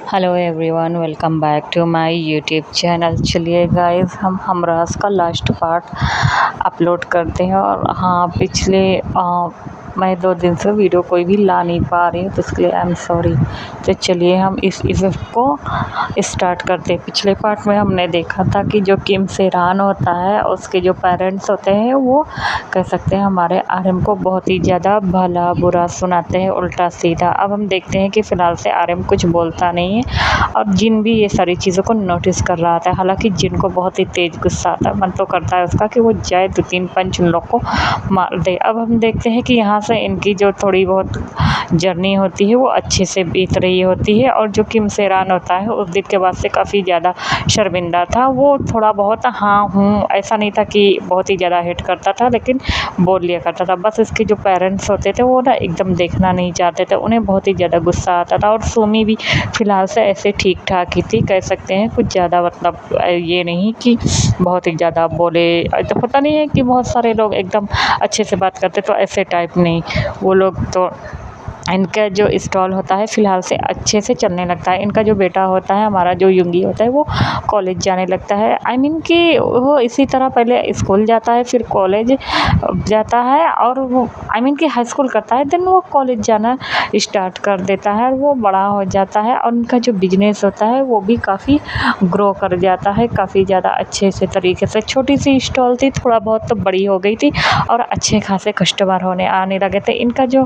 Hello everyone, welcome back to my YouTube channel. चलिए guys, हम हमराज का लास्ट पार्ट अपलोड करते हैं। और हाँ, पिछले मैं 2 दिन से वीडियो कोई भी ला नहीं पा रही हूँ, तो इसके लिए आई एम सॉरी। तो चलिए हम इसको स्टार्ट करते हैं। पिछले पार्ट में हमने देखा था कि जो किम सेरान होता है, उसके जो पेरेंट्स होते हैं वो कह सकते हैं हमारे आर्यन को बहुत ही ज़्यादा भला बुरा सुनाते हैं, उल्टा सीधा। अब हम देखते हैं कि फ़िलहाल से आर्यन कुछ बोलता नहीं है और जिन भी ये सारी चीज़ों को नोटिस कर रहा था। हालांकि जिन को बहुत ही तेज़ गुस्सा आता है, मन तो करता है उसका कि वो जाए 2-3 पंच उन लोग को मार दे। अब हम देखते हैं कि यहाँ से इनकी जो थोड़ी बहुत जर्नी होती है वो अच्छे से बीत रही होती है। और जो किम सेरान होता है उस दिन के बाद से काफ़ी ज़्यादा शर्मिंदा था। वो थोड़ा बहुत हाँ हूँ ऐसा नहीं था कि बहुत ही ज़्यादा हेट करता था, लेकिन बोल लिया करता था। बस इसके जो पेरेंट्स होते थे वो ना एकदम देखना नहीं चाहते थे, उन्हें बहुत ही ज़्यादा गुस्सा आता था। और सुमी भी फ़िलहाल से ऐसे ठीक ठाक ही थी, कह सकते हैं कुछ ज़्यादा मतलब ये नहीं कि बहुत ही ज़्यादा बोले। तो पता नहीं है कि बहुत सारे लोग एकदम अच्छे से बात करते, तो ऐसे टाइप नहीं, वो लोग तो इनका जो स्टॉल होता है फ़िलहाल से अच्छे से चलने लगता है। इनका जो बेटा होता है, हमारा जो युंगी होता है, वो कॉलेज जाने लगता है। आई मीन कि वो इसी तरह पहले स्कूल जाता है, फिर कॉलेज जाता है, और वो आई मीन कि हाई स्कूल करता है, देन वो कॉलेज जाना स्टार्ट कर देता है और वो बड़ा हो जाता है। और उनका जो बिजनेस होता है वो भी काफ़ी ग्रो कर जाता है, काफ़ी ज़्यादा अच्छे से तरीके से। छोटी सी स्टॉल थी, थोड़ा बहुत तो बड़ी हो गई थी और अच्छे खासे कस्टमर आने लगे थे। इनका जो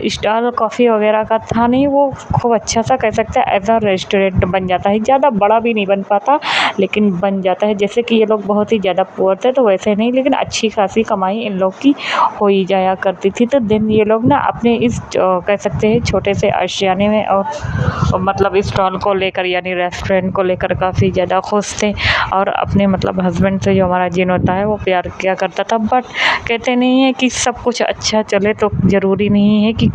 स्टॉल कॉफ़ी वगैरह का था नहीं, वो खूब अच्छा सा कह सकते हैं एज अ रेस्टोरेंट बन जाता है। ज़्यादा बड़ा भी नहीं बन पाता, लेकिन बन जाता है। जैसे कि ये लोग बहुत ही ज़्यादा पुअर थे तो वैसे नहीं, लेकिन अच्छी खासी कमाई इन लोग की हो ही जाया करती थी। तो दिन ये लोग ना अपने इस कह सकते हैं छोटे से आशियाने में और मतलब स्टॉल को लेकर यानी रेस्टोरेंट को लेकर काफ़ी ज़्यादा खुश थे। और अपने मतलब हस्बैंड से जो हमारा जिन होता है वो प्यार किया करता था। बट कहते नहीं है कि सब कुछ अच्छा चले तो ज़रूरी नहीं है कि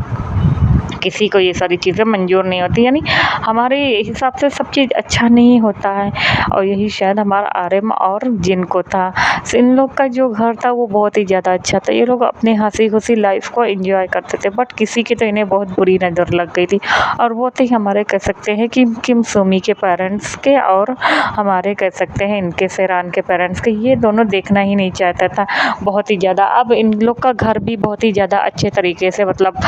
किसी को ये सारी चीज़ें मंजूर नहीं होती, यानी हमारे हिसाब से सब चीज़ अच्छा नहीं होता है। और यही शायद हमारा आर्यन और जिन को था। इन लोग का जो घर था वो बहुत ही ज़्यादा अच्छा था। ये लोग अपनी हंसी खुशी लाइफ को एंजॉय करते थे। बट किसी की तो इन्हें बहुत बुरी नज़र लग गई थी, और वो थे हमारे कह सकते हैं कि किम सुमी के पेरेंट्स के, और हमारे कह सकते हैं इनके सेरान के पेरेंट्स के। ये दोनों देखना ही नहीं चाहता था बहुत ही ज़्यादा। अब इन लोग का घर भी बहुत ही ज़्यादा अच्छे तरीके से मतलब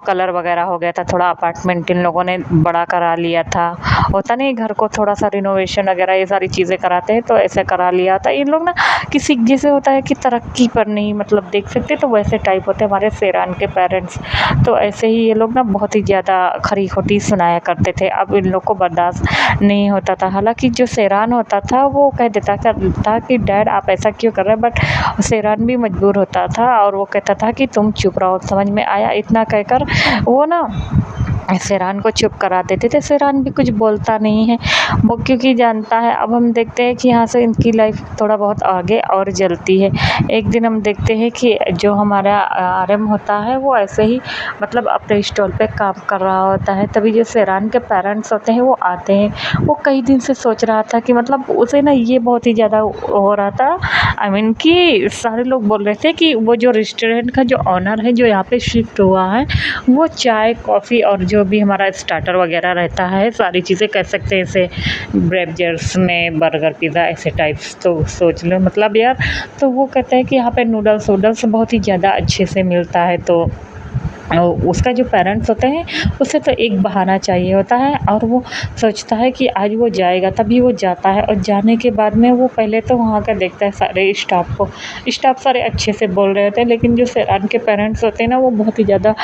कलर वगैरह हो गया था, थोड़ा अपार्टमेंट इन लोगों ने बड़ा करा लिया था। होता नहीं, घर को थोड़ा सा रिनोवेशन वगैरह ये सारी चीज़ें कराते हैं, तो ऐसे करा लिया था। इन लोग ना किसी जैसे होता है कि तरक्की पर नहीं मतलब देख सकते, तो वैसे टाइप होते हैं हमारे सेरान के पेरेंट्स। तो ऐसे ही ये लोग ना बहुत ही ज़्यादा खरी खोटी सुनाया करते थे। अब इन लोग को बर्दाश्त नहीं होता था। हालांकि जो सेरान होता था वो कह देता था कि डैड आप ऐसा क्यों कर रहे हैं, बट सेरान भी मजबूर होता था और वो कहता था कि तुम चुप रहो, समझ में आया। इतना कहकर वो ना सेरान को चुप करा देते थे। सेरान भी कुछ बोलता नहीं है वो, क्योंकि जानता है। अब हम देखते हैं कि यहाँ से इनकी लाइफ थोड़ा बहुत आगे और जलती है। एक दिन हम देखते हैं कि जो हमारा आर्यन होता है वो ऐसे ही मतलब अपने स्टॉल पे काम कर रहा होता है। तभी जो सेरान के पेरेंट्स होते हैं वो आते हैं। वो कई दिन से सोच रहा था कि मतलब उसे ना ये बहुत ही ज़्यादा हो रहा था। आई मीन कि सारे लोग बोल रहे थे कि वो जो रेस्टोरेंट का जो ऑनर है जो यहाँ पे शिफ्ट हुआ है, वो चाय कॉफ़ी और जो भी हमारा स्टार्टर वगैरह रहता है सारी चीज़ें कह सकते हैं, जैसे ब्रेवजर्स में बर्गर पिज़्ज़ा ऐसे टाइप्स, तो सोच लो मतलब यार। तो वो कहते हैं कि यहाँ पे नूडल्स वूडल्स बहुत ही ज़्यादा अच्छे से मिलता है। तो उसका जो पेरेंट्स होते हैं उसे तो एक बहाना चाहिए होता है, और वो सोचता है कि आज वो जाएगा। तभी वो जाता है, और जाने के बाद में वो पहले तो वहाँ का देखता है सारे स्टाफ को। स्टाफ सारे अच्छे से बोल रहे होते हैं, लेकिन जो सेरान के पेरेंट्स होते हैं ना वो बहुत ही ज़्यादा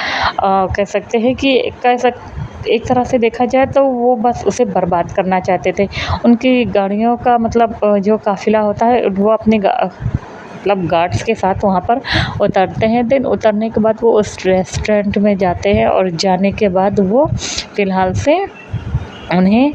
कह सकते हैं कि एक तरह से देखा जाए तो वो बस उसे बर्बाद करना चाहते थे। उनकी गाड़ियों का मतलब जो काफ़िला होता है वो अपनी मतलब गार्ड्स के साथ वहाँ पर उतरते हैं। देन उतरने के बाद वो उस रेस्टोरेंट में जाते हैं, और जाने के बाद वो फ़िलहाल से उन्हें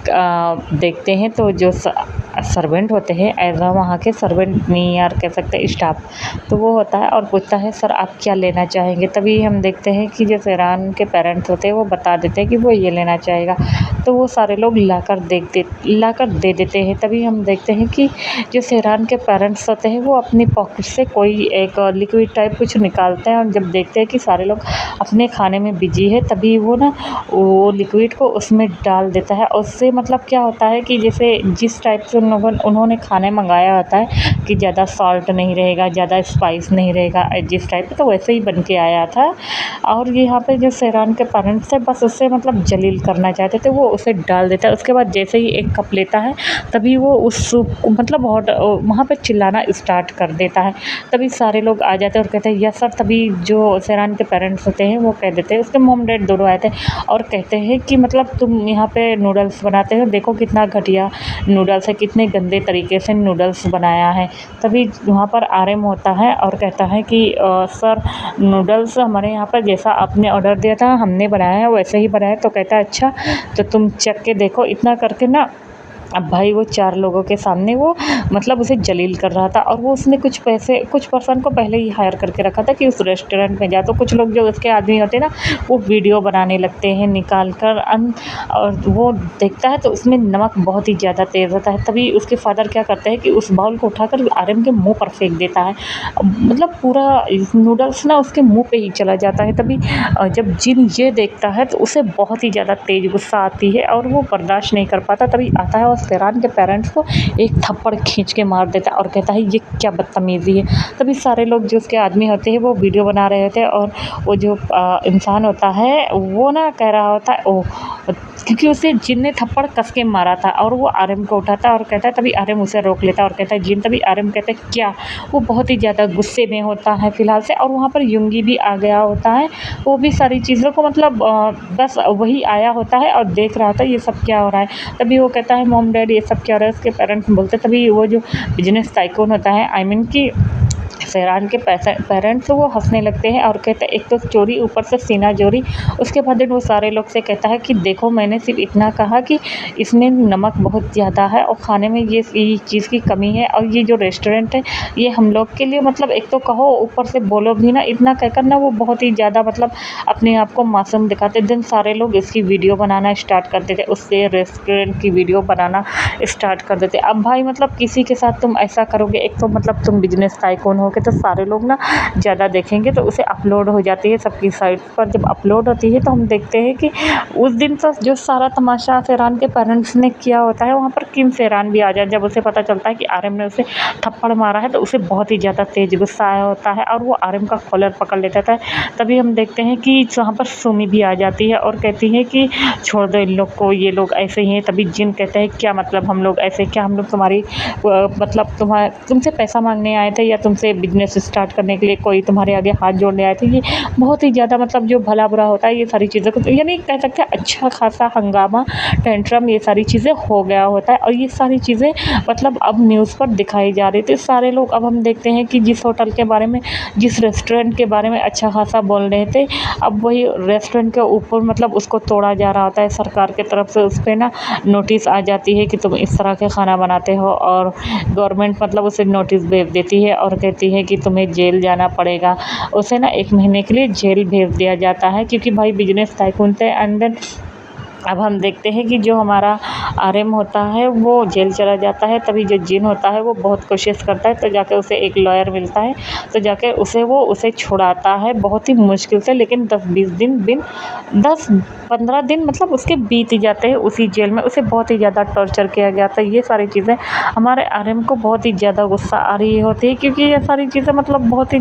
देखते हैं। तो जो सर्वेंट होते हैं एज आ वहाँ के सर्वेंट नहीं यार कह सकते स्टाफ, तो वो होता है और पूछता है सर आप क्या लेना चाहेंगे। तभी हम देखते हैं कि जो सेरान के पेरेंट्स होते हैं वो बता देते हैं कि वो ये लेना चाहेगा। तो वो सारे लोग लाकर दे देते हैं। तभी हम देखते हैं कि जो शेरान के पेरेंट्स होते हैं वो अपनी पॉकेट से कोई एक लिक्विड टाइप कुछ निकालते हैं और जब देखते हैं कि सारे लोग अपने खाने में बिजी है तभी वो ना वो लिक्विड को उसमें डाल देता है। उससे मतलब क्या होता है कि जैसे जिस टाइप से उन्होंने खाने मंगाया होता है कि ज़्यादा सॉल्ट नहीं रहेगा, ज़्यादा स्पाइस नहीं रहेगा, जिस टाइप का, तो वैसे ही बन के आया था। और यहाँ पे जो शेरान के पेरेंट्स थे बस उससे मतलब जलील करना चाहते थे, वो उसे डाल देता है। उसके बाद जैसे ही एक कप लेता है तभी वो उस सूप को मतलब बहुत वहाँ पे चिल्लाना स्टार्ट कर देता है। तभी सारे लोग आ जाते हैं और कहते हैं यस सर। तभी जो शेरान के पेरेंट्स होते हैं वो कह देते हैं, उसके मॉम डैड दोनों आए थे और कहते हैं कि मतलब तुम यहाँ पे नूडल्स बनाते हो, देखो कितना घटिया नूडल्स है, कितने गंदे तरीके से नूडल्स बनाया है। तभी वहाँ पर आरएम होता है और कहता है कि सर नूडल्स हमारे यहाँ पर जैसा आपने ऑर्डर दिया था हमने बनाया है वैसे ही बनाया है। तो कहता है अच्छा तो तुम चख के देखो। इतना करके ना अब भाई वो 4 लोगों के सामने वो मतलब उसे जलील कर रहा था और वो उसने कुछ पर्सन को पहले ही हायर करके रखा था कि उस रेस्टोरेंट में जा। तो कुछ लोग जो उसके आदमी होते हैं ना वो वीडियो बनाने लगते हैं निकाल कर और वो देखता है तो उसमें नमक बहुत ही ज़्यादा तेज़ होता है। तभी उसके फादर क्या करते हैं कि उस बाउल को उठाकर आर्यन के मुँह पर फेंक देता है। मतलब पूरा नूडल्स ना उसके मुँह पे ही चला जाता है। तभी जब जिन ये देखता है तो उसे बहुत ही ज़्यादा तेज़ गुस्सा आती है और वो बर्दाश्त नहीं कर पाता। तभी आता है और शेरान के पेरेंट्स को एक थप्पड़ खींच के मार देता है और कहता है ये क्या बदतमीज़ी है। तभी सारे लोग जो उसके आदमी होते हैं वो वीडियो बना रहे होते हैं और वो जो इंसान होता है वो ना कह रहा होता है ओ, क्योंकि उसे जिन ने थप्पड़ कस के मारा था और वो आर्यन को उठाता है और कहता है। तभी आर्यन उसे रोक लेता है और कहता है जिन। तभी आर्यन कहता है क्या। वो बहुत ही ज़्यादा गुस्से में होता है फ़िलहाल से। और वहाँ पर युंगी भी आ गया होता है, वो भी सारी चीज़ों को मतलब बस वही आया होता है और देख रहा था ये सब क्या हो रहा है। तभी वो कहता है मॉम डैड ये सब क्या हो रहा है। उसके पेरेंट्स बोलते तभी वो जो बिजनेस टाइकून होता है आई मीन कि शेरान के पेरेंट्स वो हंसने लगते हैं और कहते हैं एक तो चोरी ऊपर से सीना चोरी। उसके बाद वो सारे लोग से कहता है कि देखो मैंने सिर्फ इतना कहा कि इसमें नमक बहुत ज़्यादा है और खाने में ये चीज़ की कमी है और ये जो रेस्टोरेंट है ये हम लोग के लिए मतलब एक तो कहो ऊपर से बोलो भी ना। इतना कहकर ना वो बहुत ही ज़्यादा मतलब अपने आप को मासूम दिखाते। दिन सारे लोग इसकी वीडियो बनाना स्टार्ट कर देते, उससे रेस्टोरेंट की वीडियो बनाना स्टार्ट कर देते। अब भाई मतलब किसी के साथ तुम ऐसा करोगे, एक तो मतलब तुम बिजनेस टाइकून हो तो सारे लोग ना ज़्यादा देखेंगे तो उसे अपलोड हो जाती है सबकी साइट पर। जब अपलोड होती है तो हम देखते हैं कि उस दिन तो जो सारा तमाशा शेरान के पेरेंट्स ने किया होता है वहाँ पर किम शेरान भी आ जाए। जब उसे पता चलता है कि आर्यन ने उसे थप्पड़ मारा है तो उसे बहुत ही ज़्यादा तेज़ गुस्सा आया होता है और वो आर्यन का कॉलर पकड़ लेता है। तभी हम देखते हैं कि वहाँ पर सुमी भी आ जाती है और कहती है कि छोड़ दो इन लोग को, ये लोग ऐसे ही हैं। तभी जिन कहते हैं क्या मतलब हम लोग ऐसे, क्या हम लोग तुम्हारी मतलब तुमसे पैसा मांगने आए थे या तुमसे बिजनेस स्टार्ट करने के लिए कोई तुम्हारे आगे हाथ जोड़ने आए थे। ये बहुत ही ज़्यादा मतलब जो भला बुरा होता है ये सारी चीज़ों को यानी कह सकते हैं अच्छा खासा हंगामा टेंट्रम ये सारी चीज़ें हो गया होता है। और ये सारी चीज़ें मतलब अब न्यूज़ पर दिखाई जा रही थी। सारे लोग अब हम देखते हैं कि जिस होटल के बारे में, जिस रेस्टोरेंट के बारे में अच्छा खासा बोल रहे थे अब वही रेस्टोरेंट के ऊपर मतलब उसको तोड़ा जा रहा होता है सरकार की तरफ से। उस पर ना नोटिस आ जाती है कि तुम इस तरह के खाना बनाते हो और गवर्नमेंट मतलब उसे नोटिस भेज देती है और कहती है कि तुम्हें जेल जाना पड़ेगा। उसे ना 1 महीने के लिए जेल भेज दिया जाता है क्योंकि भाई बिजनेस टाइकून थे। एंड देन अब हम देखते हैं कि जो हमारा आर्यन होता है वो जेल चला जाता है। तभी जो जिन होता है वो बहुत कोशिश करता है तो जाके उसे एक लॉयर मिलता है तो जाके उसे छुड़ाता है बहुत ही मुश्किल से। लेकिन 10-15 दिन मतलब उसके बीत ही जाते हैं उसी जेल में। उसे बहुत ही ज़्यादा टॉर्चर किया गया था। ये सारी चीज़ें हमारे आर्यन को बहुत ही ज़्यादा गुस्सा आ रही होती है क्योंकि ये सारी चीज़ें मतलब बहुत ही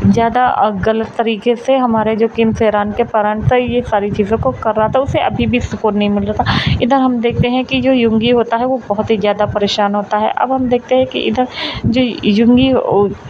ज़्यादा गलत तरीके से हमारे जो किम शेरान के पेरेंट्स था ये सारी चीज़ों को कर रहा था। उसे अभी भी सुकून नहीं मिल रहा था। इधर हम देखते हैं कि जो युंगी होता है वो बहुत ही ज़्यादा परेशान होता है। अब हम देखते हैं कि इधर जो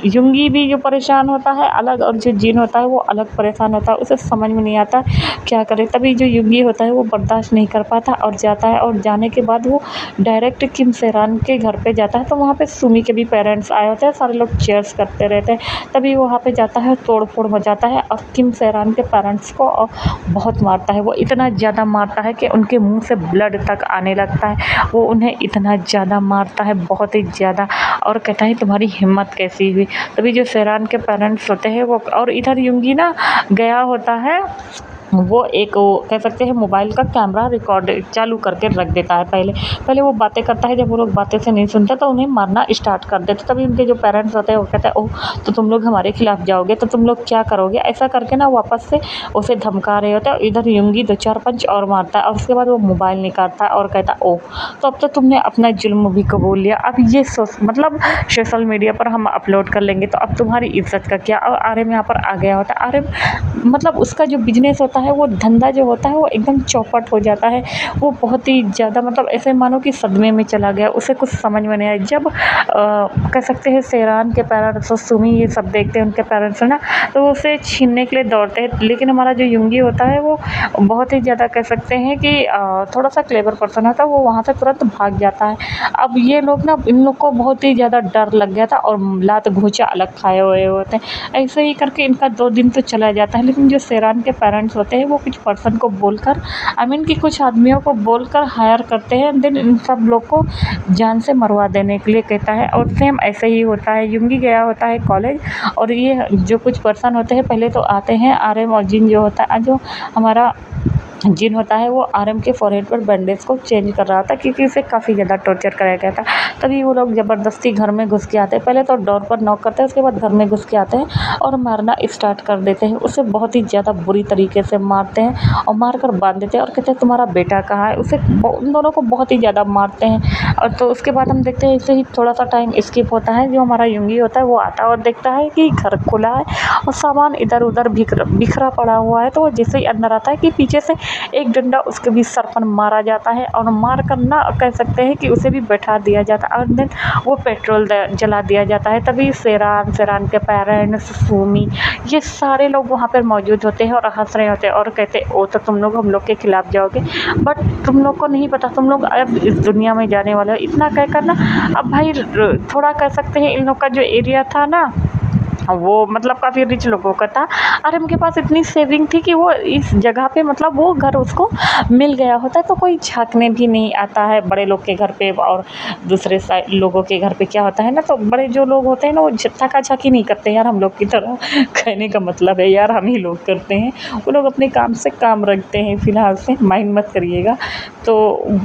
युंगी भी जो परेशान होता है अलग, और जो जिन होता है वो अलग परेशान होता है। उसे समझ में नहीं आता क्या करे। तभी जो युंगी होता है वो बर्दाश्त नहीं कर पाता और जाता है और जाने के बाद वो डायरेक्ट किम शेरान के घर पे जाता है। तो वहाँ पे सुमी के भी पेरेंट्स आए होते हैं, सारे लोग चीयर्स करते रहते हैं। तभी वहाँ पे जाता है, तोड़ फोड़ मचाता है और किम शेरान के पेरेंट्स को बहुत मारता है। वो इतना ज़्यादा मारता है कि उनके मुंह से ब्लड तक आने लगता है। वो उन्हें इतना ज़्यादा मारता है बहुत ही ज़्यादा और कहता है तुम्हारी हिम्मत कैसी हुई। तभी जो शेरान के पेरेंट्स होते हैं वो, और इधर युंगी ना गया होता है वो एक वो कह सकते हैं मोबाइल का कैमरा रिकॉर्ड चालू करके रख देता है। पहले पहले वो बातें करता है, जब वो लोग बातें से नहीं सुनते तो उन्हें मारना स्टार्ट कर देते। तभी उनके जो पेरेंट्स होते हैं वो कहते हैं, ओह! तो तुम लोग हमारे खिलाफ जाओगे तो तुम लोग क्या करोगे? ऐसा करके ना वापस से उसे धमका रहे होते हैं। इधर यूँगी 2-4 पंच और मारता है और उसके बाद वो मोबाइल निकालता है और कहता है, ओह! तो अब तो तुमने अपना जुल्म भी कबूल लिया। अब ये मतलब सोशल मीडिया पर हम अपलोड कर लेंगे तो अब तुम्हारी इज़्ज़त का क्या? और आर्यन यहाँ पर आ गया होता है। आर्यन मतलब उसका जो बिज़नेस होता है, वो धंधा जो होता है वो एकदम चौपट हो जाता है। वो बहुत ही ज़्यादा मतलब ऐसे मानो कि सदमे में चला गया, उसे कुछ समझ में नहीं आया। जब कह सकते हैं शेरान के पेरेंट्स और सुमी ये सब देखते हैं उनके पेरेंट्स ना, तो वो उसे छीनने के लिए दौड़ते हैं। लेकिन हमारा जो यूँगी होता है वो बहुत ही ज़्यादा कह सकते हैं कि थोड़ा-सा क्लेवर पर्सन होता है, वो वहाँ से तुरंत भाग जाता है। अब ये लोग ना, इन लोग को बहुत ही ज़्यादा डर लग गया था और लात घूँचा अलग खाए हुए होते हैं। ऐसे ही करके इनका 2 दिन तो चला जाता है। लेकिन जो शेरान के पेरेंट्स होते हैं वो कुछ पर्सन को बोलकर, आई मीन कि कुछ आदमियों को बोलकर हायर करते हैं, देन इन सब लोग को जान से मरवा देने के लिए कहता है। और सेम ऐसे ही होता है, यूँगी गया होता है कॉलेज और ये जो कुछ पर्सन होते हैं पहले तो आते हैं। आर्यन और जिन जो होता है, जो हमारा जिन होता है वो आर्यन के फॉरहेड पर बैंडेज को चेंज कर रहा था क्योंकि उसे काफ़ी ज़्यादा टॉर्चर कराया गया था। तभी वो लोग ज़बरदस्ती घर में घुस के आते हैं। पहले तो डोर पर नॉक करते हैं, उसके बाद घर में घुस के आते हैं और मारना स्टार्ट कर देते हैं। उसे बहुत ही ज़्यादा बुरी तरीके से मारते हैं और मार कर बांध देते हैं और कहते हैं तुम्हारा बेटा कहाँ है? उसे उन दोनों को बहुत ही ज़्यादा मारते हैं। और तो उसके बाद हम देखते हैं ऐसे ही थोड़ा-सा टाइम स्किप होता है। जो हमारा यूँगी होता है वो आता है और देखता है कि घर खुला है और सामान इधर-उधर बिखरा पड़ा हुआ है। तो वो जैसे ही अंदर आता है कि पीछे से एक डंडा उसके भी सर पर मारा जाता है और मार कर ना कह सकते हैं कि उसे भी बैठा दिया जाता है और देन वो पेट्रोल जला दिया जाता है। तभी शेरान के पेरेंट्स, सुमी, ये सारे लोग वहाँ पर मौजूद होते हैं और हंस रहे होते हैं और कहते हैं, ओ तो तुम लोग हम लोग के खिलाफ जाओगे, बट तुम लोग को नहीं पता तुम लोग अब इस दुनिया में जाने वाले हो। इतना कहकर ना अब भाई थोड़ा कह सकते हैं इन लोग का जो एरिया था ना वो मतलब काफ़ी रिच लोगों का था और उनके पास इतनी सेविंग थी कि वो इस जगह पे मतलब वो घर उसको मिल गया होता है तो कोई झाँकने भी नहीं आता है बड़े लोग के घर पे। और दूसरे साइड लोगों के घर पे क्या होता है ना, तो बड़े जो लोग होते हैं ना वो झाँका-झाँकी नहीं करते यार हम लोग की तरह। कहने का मतलब है यार हम ही लोग करते हैं, वो लोग अपने काम से काम रखते हैं फ़िलहाल से, माइंड मत करिएगा। तो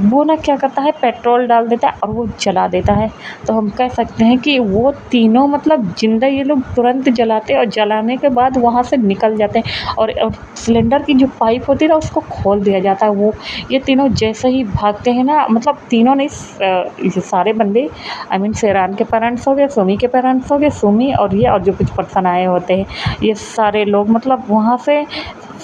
वो ना क्या करता है, पेट्रोल डाल देता है और वो जला देता है। तो हम कह सकते हैं कि वो तीनों मतलब ज़िंदा ये लोग तुरंत जलाते और जलाने के बाद वहाँ से निकल जाते हैं और सिलेंडर की जो पाइप होती है ना उसको खोल दिया जाता है। वो ये तीनों जैसे ही भागते हैं ना, मतलब तीनों नहीं ये सारे बंदे, आई मीन शेरान के पेरेंट्स हो गए, सुमी के पेरेंट्स हो गए, सुमी और ये और जो कुछ पर्सन आए होते हैं ये सारे लोग मतलब वहाँ से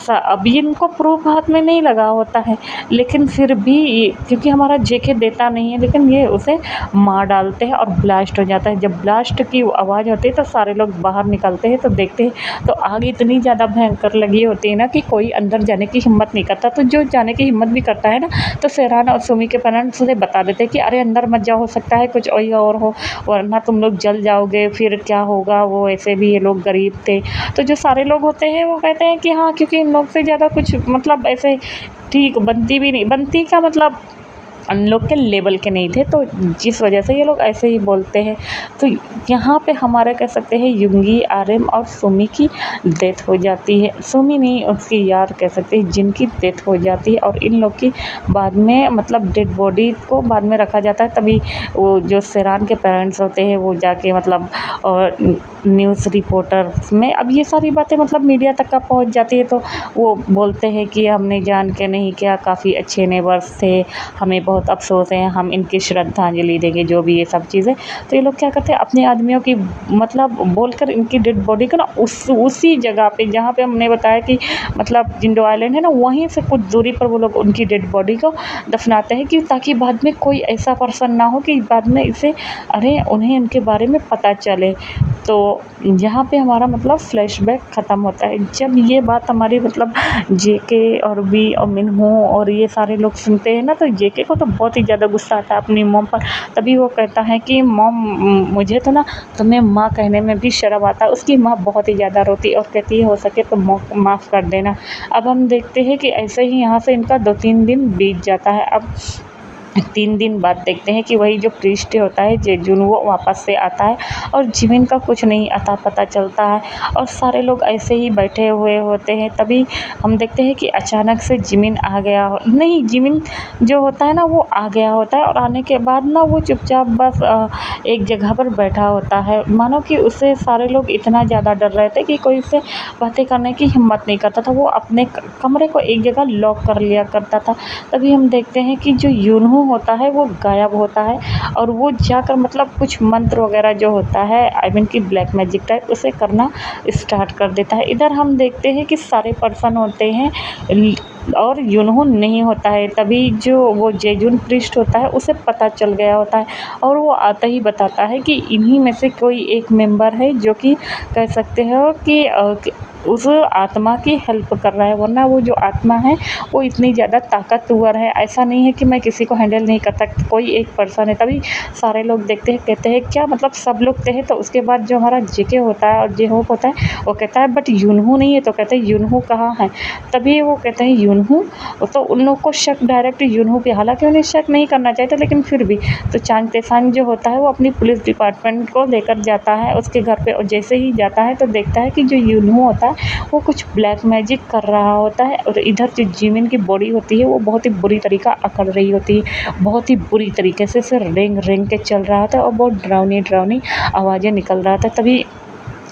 अभी इनको प्रूफ हाथ में नहीं लगा होता है लेकिन फिर भी क्योंकि हमारा जेके देता नहीं है, लेकिन ये उसे मार डालते हैं और ब्लास्ट हो जाता है। जब ब्लास्ट की आवाज़ होती है तो सारे लोग बाहर निकलते हैं तो देखते हैं तो आग इतनी ज़्यादा भयंकर लगी होती है ना कि कोई अंदर जाने की हिम्मत नहीं करता। तो जो जाने की हिम्मत भी करता है ना तो शेरान और सुमी के पेरेंट्स उसे बता देते हैं कि अरे अंदर मत जाओ, हो सकता है कुछ और हो वरना तुम लोग जल जाओगे, फिर क्या होगा। वो ऐसे भी ये लोग गरीब थे। तो जो सारे लोग होते हैं वो कहते हैं कि हाँ, क्योंकि इन लोग से ज़्यादा कुछ मतलब ऐसे ठीक बनती भी नहीं, बनती का मतलब हम लोग के लेवल के नहीं थे, तो जिस वजह से ये लोग ऐसे ही बोलते हैं। तो यहाँ पे हमारा कह सकते हैं यूँगी, आर्यन और सुमी की डेथ हो जाती है। सुमी नहीं, उसकी यार कह सकते हैं जिनकी डेथ हो जाती है और इन लोग की बाद में मतलब डेड बॉडी को बाद में रखा जाता है। तभी वो जो शेरान के पेरेंट्स होते हैं वो जाके मतलब न्यूज़ रिपोर्टर्स में अब ये सारी बातें मतलब मीडिया तक का पहुँच जाती है तो वो बोलते हैं कि हमने जान के नहीं किया, काफ़ी अच्छे नेबर्स थे, हमें बहुत अफसोस है, हम इनकी श्रद्धांजलि देंगे, जो भी ये सब चीज़ें। तो ये लोग क्या करते हैं अपने आदमियों की मतलब बोलकर इनकी डेड बॉडी को ना उसी जगह पे जहाँ पे हमने बताया कि मतलब जिंदो आइलैंड है ना, वहीं से कुछ दूरी पर वो लोग उनकी डेड बॉडी को दफनाते हैं कि ताकि बाद में कोई ऐसा पर्सन ना हो कि बाद में इसे अरे उन्हें इनके बारे में पता चले। तो यहाँ पे हमारा मतलब फ्लैशबैक ख़त्म होता है। जब ये बात हमारी मतलब जेके और बी और मिनहो और ये सारे लोग सुनते हैं ना, तो जेके को तो बहुत ही ज़्यादा गुस्सा आता है अपनी मॉम पर। तभी वो कहता है कि मॉम मुझे तो ना तुम्हें माँ कहने में भी शर्म आता है। उसकी माँ बहुत ही ज़्यादा रोती और कहती है हो सके तो माफ़ कर देना। अब हम देखते हैं कि ऐसे ही यहाँ से इनका 2-3 दिन बीत जाता है। अब 3 दिन बाद देखते हैं कि वही जो प्रीस्ट होता है जेजुन वो वापस से आता है और जिमिन का कुछ नहीं अता पता चलता है और सारे लोग ऐसे ही बैठे हुए होते हैं। तभी हम देखते हैं कि अचानक से जिमिन आ गया नहीं, जिमिन जो होता है ना वो आ गया होता है और आने के बाद ना वो चुपचाप बस एक जगह पर बैठा होता है, मानो कि उससे सारे लोग इतना ज़्यादा डर रहे थे कि कोई उससे बातें करने की हिम्मत नहीं करता था। वो अपने कमरे को एक जगह लॉक कर लिया करता था। तभी हम देखते हैं कि जो यूनहो होता है वो गायब होता है और वो जाकर मतलब कुछ मंत्र वगैरह जो होता है आई मीन कि ब्लैक मैजिक टाइप उसे करना स्टार्ट कर देता है। इधर हम देखते हैं कि सारे पर्सन होते हैं और यूनहो नहीं होता है। तभी जो वो जेजुन प्रीस्ट होता है उसे पता चल गया होता है और वो आता ही बताता है कि इन्हीं में से कोई एक मेंबर है जो कि कह सकते हो कि उस आत्मा की हेल्प कर रहा है, वरना वो जो आत्मा है वो इतनी ज़्यादा ताकतवर है। ऐसा नहीं है कि मैं किसी को हैंडल नहीं कर सकता, कोई एक पर्सन है। तभी सारे लोग देखते हैं, कहते हैं क्या मतलब सब लोग कहे। तो उसके बाद जो हमारा जेके होता है और जेहोप होता है वो कहता है बट यूनहू नहीं है। तो कहते हैं यूनहू कहाँ है। तभी वो कहते हैं यूनहू। तो उन लोग को शक डायरेक्ट यूनहू पे, हालांकि उन्हें शक नहीं करना चाहिए था लेकिन फिर भी। तो चांग तेसांग जो होता है वो अपनी पुलिस डिपार्टमेंट को लेकर जाता है उसके घर पे और जैसे ही जाता है तो देखता है कि जो यूनहू होता है वो कुछ ब्लैक मैजिक कर रहा होता है और इधर जो जिमिन की बॉडी होती है वो बहुत ही बुरी तरीका अकड़ रही होती है, बहुत ही बुरी तरीके से रेंग रेंग के चल रहा था और बहुत डरावनी आवाज़ें निकल रहा था। तभी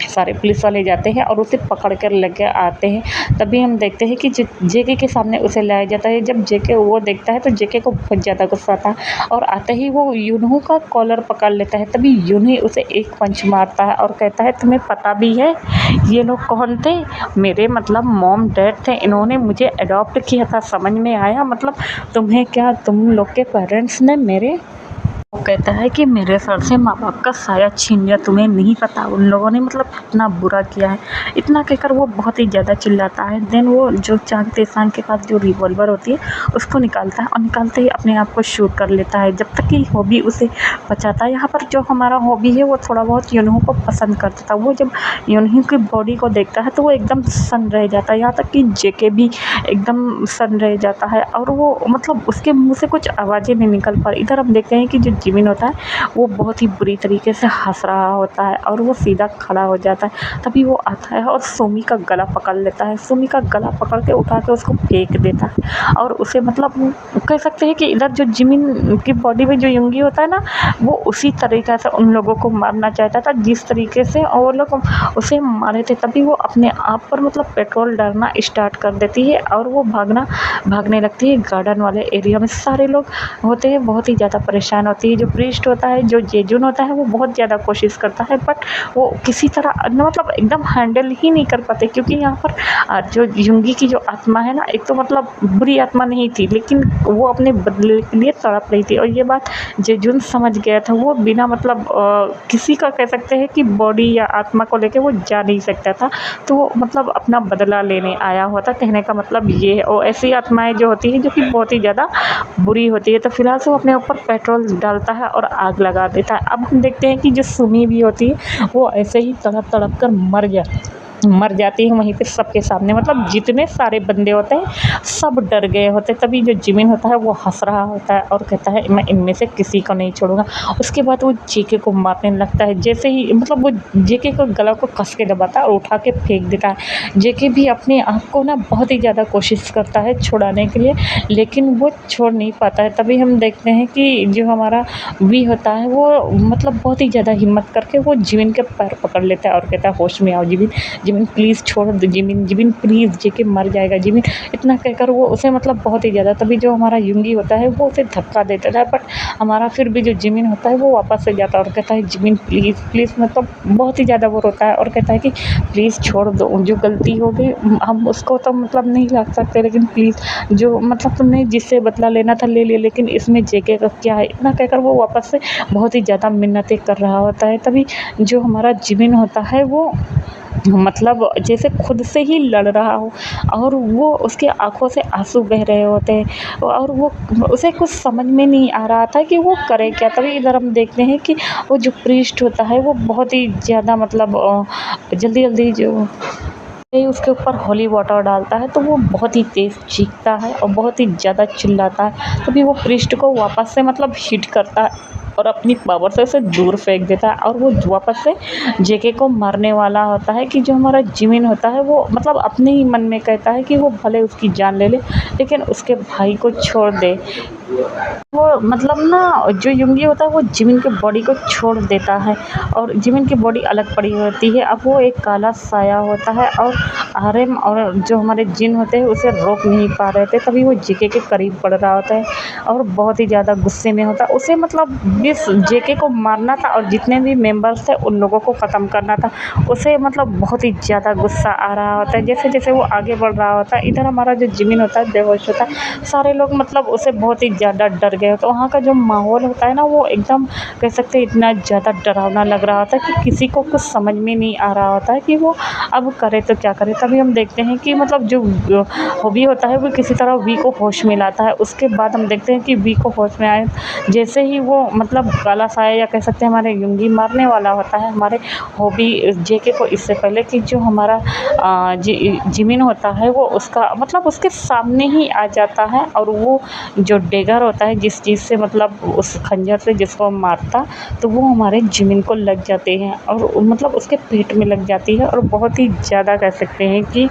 सारे पुलिस वाले जाते हैं और उसे पकड़ कर लेकर आते हैं। तभी हम देखते हैं कि जेके के सामने उसे लाया जाता है। जब जेके वो देखता है तो जेके को बहुत ज़्यादा गुस्सा आता है और आते ही वो यूनहू का कॉलर पकड़ लेता है। तभी यूनही उसे एक पंच मारता है और कहता है तुम्हें पता भी है ये लोग कौन थे। मेरे मतलब मॉम डैड थे, इन्होंने मुझे अडॉप्ट किया था, समझ में आया। मतलब तुम्हें क्या, तुम लोग के पेरेंट्स ने मेरे, वो कहता है कि मेरे सर से माँ बाप का साया छीन लिया, तुम्हें नहीं पता उन लोगों ने मतलब कितना बुरा किया है। इतना कहकर वो बहुत ही ज़्यादा चिल्लाता है। देन वो जो चांग तेसांग के पास जो रिवॉल्वर होती है उसको निकालता है और निकालते ही अपने आप को शूट कर लेता है। जब तक कि हॉबी उसे बचाता है। यहाँ पर जो हमारा हॉबी है वो थोड़ा बहुत यूनहो को पसंद करता था। वो जब यूनहो की बॉडी को देखता है तो वो एकदम सन रह जाता है, यहाँ तक कि जेके भी एकदम सन रह जाता है और वो मतलब उसके मुँह से कुछ आवाज़ें नहीं निकल पा रही। इधर हम देखते हैं कि जो जिमिन होता है वो बहुत ही बुरी तरीके से हंस रहा होता है और वो सीधा खड़ा हो जाता है। तभी वो आता है और सुमी का गला पकड़ लेता है, सुमी का गला पकड़ के उठा के उसको फेंक देता है और उसे मतलब कह सकते हैं कि इधर जो जिमिन की बॉडी में जो युंगी होता है ना वो उसी तरीके से उन लोगों को मारना चाहता था जिस तरीके से और लोग उसे मारे थे। तभी वो अपने आप पर मतलब पेट्रोल डालना स्टार्ट कर देती है और वो भागने लगती है गार्डन वाले एरिया में। सारे लोग होते हैं बहुत ही ज़्यादा परेशान होती है। जो प्रीस्ट होता है, जो जेजुन होता है वो बहुत ज़्यादा कोशिश करता है बट वो किसी तरह मतलब एकदम हैंडल ही नहीं कर पाते, क्योंकि यहाँ पर जो युंगी की जो आत्मा है ना, एक तो मतलब बुरी आत्मा नहीं थी लेकिन वो अपने बदले के लिए तड़प रही थी और ये बात जेजुन समझ गया था। वो बिना मतलब किसी का कह सकते हैं कि बॉडी या आत्मा को लेके वो जा नहीं सकता था, तो वो मतलब अपना बदला लेने आया हुआ था। कहने का मतलब ये है। और ऐसी आत्माएं जो होती है जो कि बहुत ही ज़्यादा बुरी होती है। तो फिलहाल से वो अपने ऊपर पेट्रोल डालता है और आग लगा देता है। अब हम देखते हैं कि जो सुमी भी होती है वो ऐसे ही तड़प कर मर जाती है वहीं पे सबके सामने। मतलब जितने सारे बंदे होते हैं सब डर गए होते हैं। तभी जो जिमिन होता है वो हंस रहा होता है और कहता है मैं इनमें से किसी को नहीं छोड़ूंगा। उसके बाद वो जेके को मारने लगता है। जैसे ही मतलब वो जेके को गला को कस के दबाता है और उठा के फेंक देता है। जेके भी अपने आप को ना बहुत ही ज़्यादा कोशिश करता है छुड़ाने के लिए लेकिन वो छोड़ नहीं पाता है। तभी हम देखते हैं कि जो हमारा वी होता है वो मतलब बहुत ही ज़्यादा हिम्मत करके वो जिमिन के पैर पकड़ लेता है और कहता है होश में आओ जिमिन, जिमिन प्लीज़ छोड़ दो, जिमिन प्लीज़, जेके मर जाएगा जिमिन, इतना कहकर वो उसे मतलब बहुत ही ज़्यादा। तभी जो हमारा युंगी होता है वो उसे धक्का देता है बट हमारा फिर भी जो जिमिन होता है वो वापस से जाता है और कहता है जिमिन प्लीज़ मतलब बहुत ही ज़्यादा वो रोता है और कहता है कि प्लीज़ छोड़ दो, जो गलती हो गई हम उसको तो मतलब नहीं ला सकते लेकिन प्लीज़ जो मतलब तुमने जिससे बदला लेना था ले लिया लेकिन इसमें जेके का क्या है, इतना कहकर वो वापस से बहुत ही ज़्यादा मिन्नतें कर रहा होता है। तभी जो हमारा जिमिन होता है वो मतलब जैसे खुद से ही लड़ रहा हो और वो उसके आँखों से आंसू बह रहे होते हैं और वो उसे कुछ समझ में नहीं आ रहा था कि वो करे क्या। तभी इधर हम देखते हैं कि वो जो प्रीस्ट होता है वो बहुत ही ज़्यादा मतलब जल्दी ही उसके ऊपर होली वाटर डालता है तो वो बहुत ही तेज़ चीखता है और बहुत ही ज़्यादा चिल्लाता है। तभी वो प्रीस्ट को वापस से मतलब हिट करता है और अपनी पावर से उसे दूर फेंक देता है और वो वापस से जेके को मारने वाला होता है कि जो हमारा जिमिन होता है वो मतलब अपने ही मन में कहता है कि वो भले उसकी जान ले ले लेकिन उसके भाई को छोड़ दे। वो मतलब ना जो युंगी होता है वो जिमिन के बॉडी को छोड़ देता है और जिमिन की बॉडी अलग पड़ी होती है। अब वो एक काला साया होता है और आरएम और जो हमारे जिन होते हैं उसे रोक नहीं पा रहे थे। तभी वो जेके के करीब पड़ रहा होता है और बहुत ही ज़्यादा गुस्से में होता है। उसे मतलब जिस जेके को मारना था और जितने भी मेंबर्स थे उन लोगों को ख़त्म करना था। उसे मतलब बहुत ही ज़्यादा गुस्सा आ रहा होता है। जैसे जैसे वो आगे बढ़ रहा होता है इधर हमारा जो जिमिन होता है बेहोश होता है। सारे लोग मतलब उसे बहुत ही ज़्यादा डर गए। तो वहाँ का जो माहौल होता है ना वो एकदम कह सकते हैं इतना ज़्यादा डरावना लग रहा होता है कि किसी को कुछ समझ में नहीं आ रहा होता है कि वो अब करे तो क्या करे। तभी हम देखते हैं कि मतलब जो हॉबी होता है वो किसी तरह वी को होश में लाता है। उसके बाद हम देखते हैं कि वी को होश में आए जैसे ही वो मतलब काला साया या कह सकते हैं हमारे युंगी मारने वाला होता है हमारे हॉबी जेके को। इससे पहले कि जो हमारा जिमिन होता है वो उसका मतलब उसके सामने ही आ जाता है और वो जो डेगर होता है जिस चीज़ से मतलब उस खंजर से जिसको मारता तो वो हमारे जिमिन को लग जाते हैं और मतलब उसके पेट में लग जाती है और बहुत ही ज़्यादा कह सकते हैं कि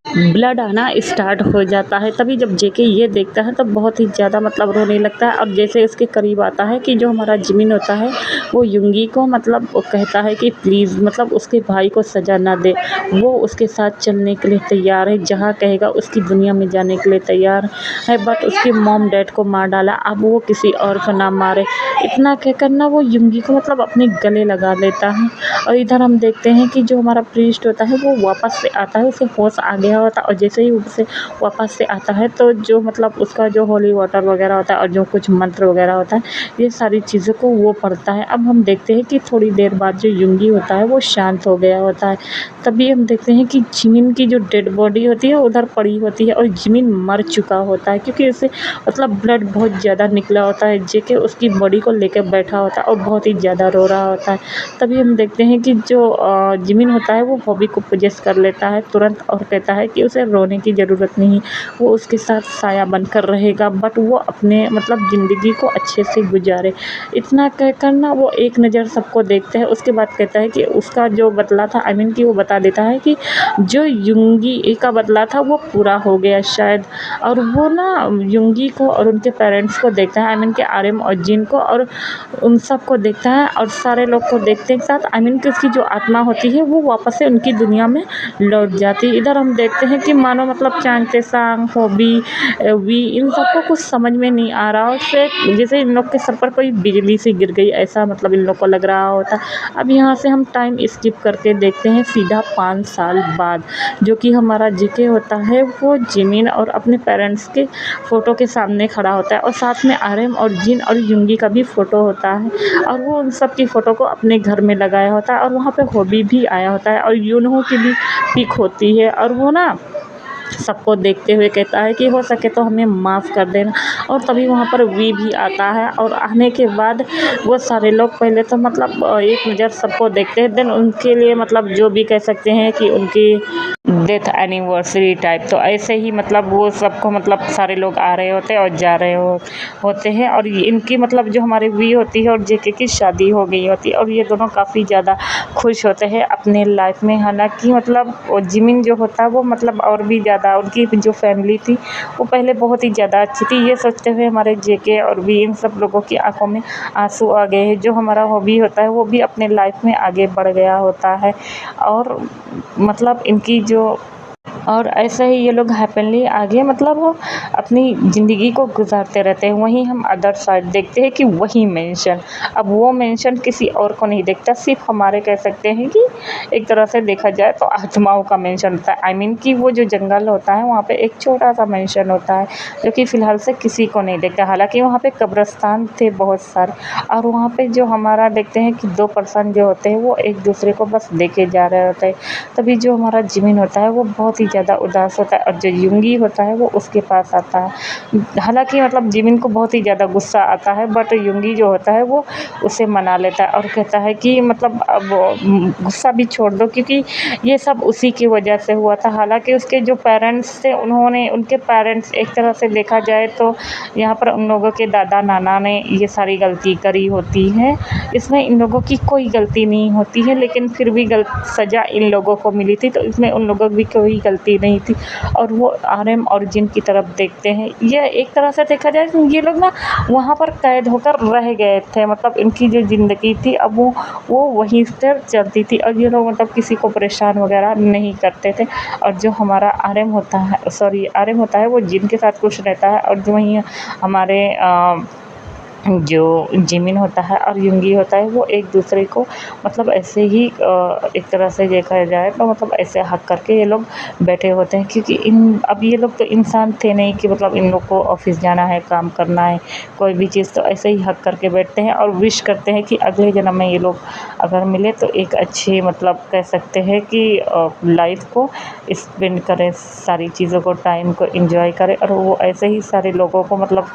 ब्लड आना स्टार्ट हो जाता है। तभी जब जेके ये देखता है तब बहुत ही ज़्यादा मतलब रोने लगता है और जैसे इसके करीब आता है कि जो हमारा जिमिन होता है वो युंगी को मतलब वो कहता है कि प्लीज़ मतलब उसके भाई को सज़ा ना दे। वो उसके साथ चलने के लिए तैयार है, जहाँ कहेगा उसकी दुनिया में जाने के लिए तैयार है। बट उसके मॉम डैड को मार डाला, अब वो किसी और को ना मारे। इतना कहकर ना वो युंगी को मतलब अपने गले लगा लेता है। और इधर हम देखते हैं कि जो हमारा प्रीस्ट होता है वो वापस से आता है, उसे होश आ गया होता है और जैसे ही उसे वापस से आता है तो जो मतलब उसका जो होली वाटर वगैरह होता है और जो कुछ मंत्र वगैरह होता है ये सारी चीज़ों को वो पढ़ता है। अब हम देखते हैं कि थोड़ी देर बाद जो युंगी होता है वो शांत हो गया होता है। तभी हम देखते हैं कि जिमिन की जो डेड बॉडी होती है उधर पड़ी होती है और जिमिन मर चुका होता है क्योंकि उसे मतलब ब्लड बहुत ज़्यादा निकला होता है। जेके उसकी बॉडी को लेकर बैठा होता है और बहुत ही ज़्यादा रो रहा होता है। तभी हम देखते हैं कि जो जिमिन होता है वो बॉबी को पोजेस कर लेता है तुरंत और कहता है कि उसे रोने की ज़रूरत नहीं, वो उसके साथ साया बनकर रहेगा बट वो अपने मतलब ज़िंदगी को अच्छे से गुजारे। इतना कहकर ना वो एक नज़र सबको देखते हैं। उसके बाद कहता है कि उसका जो बदला था कि वो बता देता है कि जो युंगी का बदला था वो पूरा हो गया शायद। और वो ना युंगी को और उनके पेरेंट्स को देखता है के आरएम और जिन को और उन सब को देखता है और सारे लोग को देखते के साथ कि उसकी जो आत्मा होती है वो वापस से उनकी दुनिया में लौट जाती है। इधर हम देखते हैं कि मानो मतलब चांगते सांग हॉबी वी इन सबको कुछ समझ में नहीं आ रहा और से जैसे इन लोग के सर पर कोई बिजली सी गिर गई ऐसा मतलब इन लोग को लग रहा होता। अब यहाँ से हम टाइम स्किप करके देखते हैं सीधा 5 साल बाद, जो कि हमारा जेके होता है वो जिमिन और अपने पेरेंट्स के फ़ोटो के सामने खड़ा होता है और साथ में आरएम और जिन और युंगी का भी फ़ोटो होता है और वो उन सब की फ़ोटो को अपने घर में लगाया होता है और वहाँ पे हॉबी भी आया होता है और यूनहो की भी पिक होती है और वो ना सबको देखते हुए कहता है कि हो सके तो हमें माफ़ कर देना। और तभी वहाँ पर वी भी आता है और आने के बाद वो सारे लोग पहले तो मतलब एक नज़र सबको देखते हैं, देन उनके लिए मतलब जो भी कह सकते हैं कि उनकी डेथ एनिवर्सरी टाइप तो ऐसे ही मतलब वो सबको मतलब सारे लोग आ रहे होते हैं और जा रहे होते हैं और इनकी मतलब जो हमारी वी होती है और जेके की शादी हो गई होती है और ये दोनों काफ़ी ज़्यादा खुश होते हैं अपने लाइफ में। हालांकि मतलब जिमिन जो होता है वो मतलब और भी ज़्यादा उनकी जो फैमिली थी वो पहले बहुत ही ज़्यादा अच्छी थी। ये सोचते हुए हमारे जेके और वी इन सब लोगों की आंखों में आंसू आ गए हैं। जो हमारा हॉबी होता है वो भी अपने लाइफ में आगे बढ़ गया होता है और मतलब इनकी जो और ऐसे ही ये लोग हैप्पीली आगे मतलब अपनी ज़िंदगी को गुजारते रहते हैं। वहीं हम अदर साइड देखते हैं कि वही मेंशन अब वो मेंशन किसी और को नहीं देखता, सिर्फ हमारे कह सकते हैं कि एक तरह से देखा जाए तो आत्माओं का मेंशन होता है। कि वो जो जंगल होता है वहाँ पे एक छोटा सा मेंशन होता है जो कि फ़िलहाल से किसी को नहीं देखता। हालांकि वहाँ पे कब्रिस्तान थे बहुत सारे और वहाँ पे जो हमारा देखते हैं कि 2 पर्सन जो होते हैं वो एक दूसरे को बस देखे जा रहे होते हैं। तभी जो हमारा जिमिन होता है वो बहुत ही ज़्यादा उदास होता है और जो युंगी होता है वो उसके पास आता है। हालाँकि मतलब जिमिन को बहुत ही ज़्यादा गुस्सा आता है, बट युंगी जो होता है वो उसे मना लेता है और कहता है कि मतलब अब गुस्सा भी छोड़ दो, क्योंकि ये सब उसी की वजह से हुआ था। हालाँकि उसके जो पेरेंट्स थे उन्होंने, उनके पेरेंट्स एक तरह से देखा जाए तो यहाँ पर उन लोगों के दादा नाना ने ये सारी गलती करी होती है। इसमें इन लोगों की कोई गलती नहीं होती है, लेकिन फिर भी सज़ा इन लोगों को मिली थी, तो इसमें उन लोगों की कोई गलती नहीं थी और वो आरएम और जिन की तरफ देखते हैं। ये एक तरह से देखा जाए तो ये लोग ना वहाँ पर कैद होकर रह गए थे, मतलब इनकी जो ज़िंदगी थी अब वो वहीं से चलती थी और ये लोग मतलब किसी को परेशान वगैरह नहीं करते थे। और जो हमारा आरएम होता है, सॉरी आरएम होता है, वो जिन के साथ खुश रहता है और जो वहीं हमारे जो जिमिन होता है और युंगी होता है वो एक दूसरे को मतलब ऐसे ही एक तरह से देखा जाए तो मतलब ऐसे हक करके ये लोग बैठे होते हैं, क्योंकि अब ये लोग तो इंसान थे नहीं कि मतलब इन लोग को ऑफिस जाना है, काम करना है, कोई भी चीज़, तो ऐसे ही हक करके बैठते हैं और विश करते हैं कि अगले जन्म में ये लोग अगर मिले तो एक अच्छी मतलब कह सकते हैं कि लाइफ को स्पेंड करें, सारी चीज़ों को, टाइम को एंजॉय करें। और वो ऐसे ही सारे लोगों को मतलब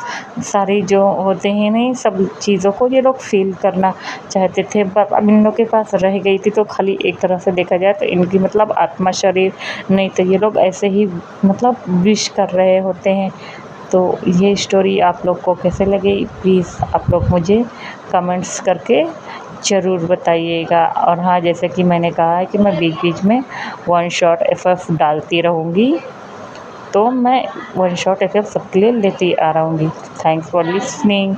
सारी जो होते हैं नहीं सब चीज़ों को ये लोग फ़ील करना चाहते थे। अब इन लोग के पास रह गई थी तो खाली एक तरह से देखा जाए तो इनकी मतलब आत्मा, शरीर नहीं, तो ये लोग ऐसे ही मतलब विश कर रहे होते हैं। तो ये स्टोरी आप लोग को कैसे लगी प्लीज़ आप लोग मुझे कमेंट्स करके ज़रूर बताइएगा। और हाँ, जैसे कि मैंने कहा है कि मैं बीच-बीच में वन शॉट एफएफ डालती रहूँगी, तो मैं वन शॉट एफएफ सबके लिए लेती आ रहूँगी। Thanks for listening.